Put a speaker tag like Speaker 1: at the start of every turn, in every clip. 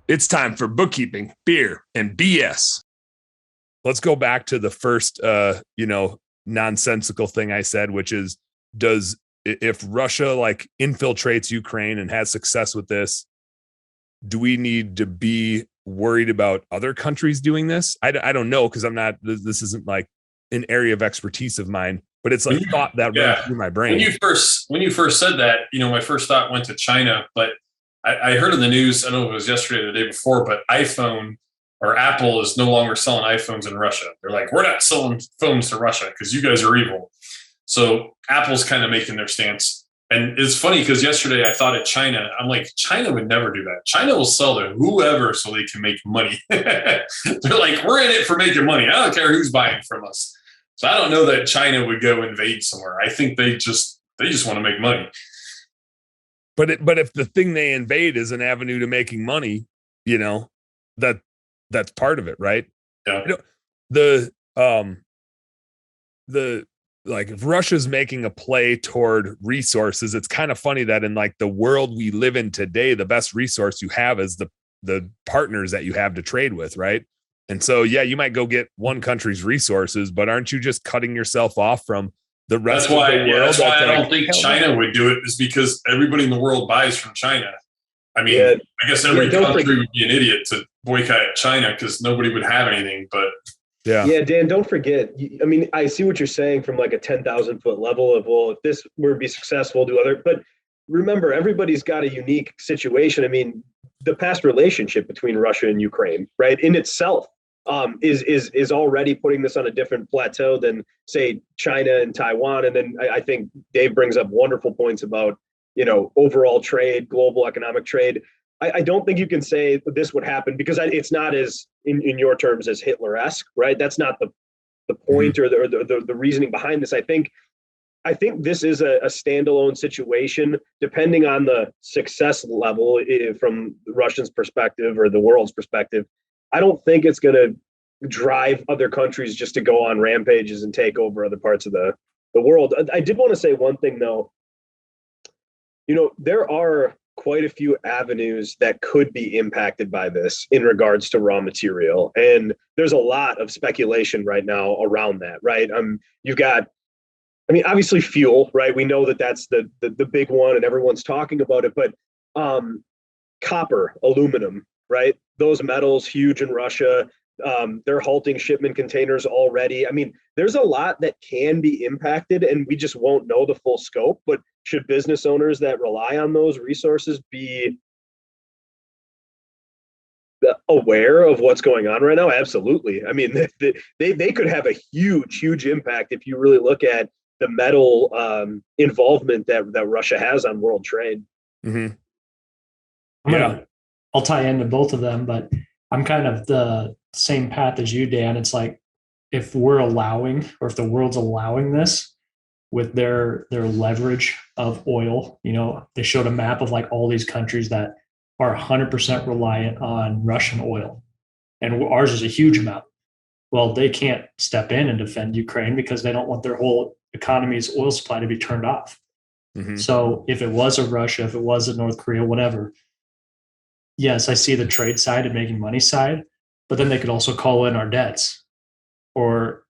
Speaker 1: It's time for bookkeeping, beer, and BS. Let's go back to the first, nonsensical thing I said, which is, if Russia like infiltrates Ukraine and has success with this, do we need to be worried about other countries doing this? I don't know, because this isn't like an area of expertise of mine, but it's like thought that runs through my brain.
Speaker 2: When you first said that, my first thought went to China, but I heard in the news, I don't know if it was yesterday or the day before, but iPhone or Apple is no longer selling iPhones in Russia. They're like, we're not selling phones to Russia because you guys are evil. So Apple's kind of making their stance. And it's funny because yesterday I thought of China. I'm like, China would never do that. China will sell to whoever so they can make money. They're like, we're in it for making money. I don't care who's buying from us. So I don't know that China would go invade somewhere. I think they just want to make money.
Speaker 1: But if the thing they invade is an avenue to making money, that's part of it, right?
Speaker 2: Yeah.
Speaker 1: If Russia's making a play toward resources, it's kind of funny that in like the world we live in today, the best resource you have is the partners that you have to trade with, right? And so, yeah, you might go get one country's resources, but aren't you just cutting yourself off from the rest of the world?
Speaker 2: That's why I don't think China would do it, is because everybody in the world buys from China. I mean, I guess every country would be an idiot to boycott China because nobody would have anything. But
Speaker 3: yeah, Dan, don't forget. I mean, I see what you're saying from like a 10,000 foot level of, well, if this were to be successful, do other. But remember, everybody's got a unique situation. I mean, the past relationship between Russia and Ukraine, right, in itself, is already putting this on a different plateau than, say, China and Taiwan. And then I think Dave brings up wonderful points about, overall trade, global economic trade. I don't think you can say this would happen because it's not as, in your terms, as Hitler-esque, right? That's not the point or the reasoning behind this. I think this is a standalone situation, depending on the success level from the Russians' perspective or the world's perspective. I don't think it's going to drive other countries just to go on rampages and take over other parts of the world. I did want to say one thing, though. There are quite a few avenues that could be impacted by this in regards to raw material. And there's a lot of speculation right now around that, right? You've got, obviously fuel, right? We know that that's the big one and everyone's talking about it, but copper, aluminum, right? Those metals, huge in Russia. They're halting shipment containers already. There's a lot that can be impacted and we just won't know the full scope, but should business owners that rely on those resources be aware of what's going on right now? Absolutely. They could have a huge impact if you really look at the metal involvement that Russia has on world trade.
Speaker 4: Mm-hmm. I'll tie into both of them, but I'm kind of the same path as you, Dan. It's like, if we're allowing, or if the world's allowing this with their leverage of oil, they showed a map of like all these countries that are 100% reliant on Russian oil, and ours is a huge amount. Well, they can't step in and defend Ukraine because they don't want their whole economy's oil supply to be turned off. Mm-hmm. So if it was a Russia, if it was a North Korea, whatever, yes, I see the trade side and making money side, but then they could also call in our debts. Or,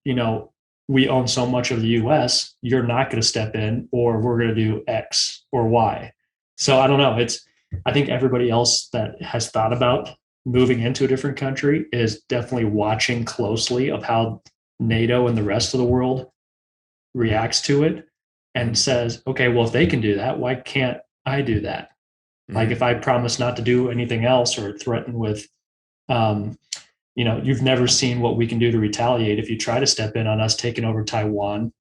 Speaker 4: we own so much of the US, you're not going to step in, or we're going to do X or Y. So I don't know. I think everybody else that has thought about moving into a different country is definitely watching closely of how NATO and the rest of the world reacts to it and says, okay, well, if they can do that, why can't I do that? Mm-hmm. Like if I promise not to do anything else or threaten with, you've never seen what we can do to retaliate if you try to step in on us taking over Taiwan.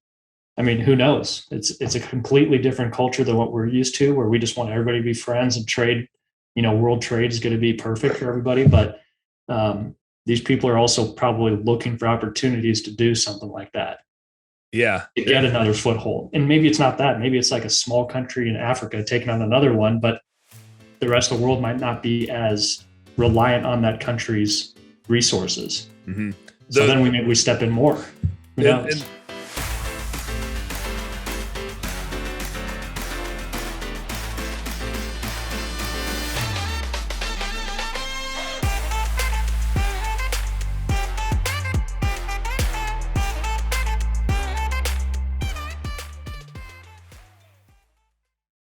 Speaker 4: Who knows? It's a completely different culture than what we're used to, where we just want everybody to be friends and trade. World trade is going to be perfect for everybody. But these people are also probably looking for opportunities to do something like that.
Speaker 1: Yeah.
Speaker 4: To get another foothold. And maybe it's not that. Maybe it's like a small country in Africa taking on another one, but the rest of the world might not be as reliant on that country's resources. Mm-hmm. So then we step in more.
Speaker 1: And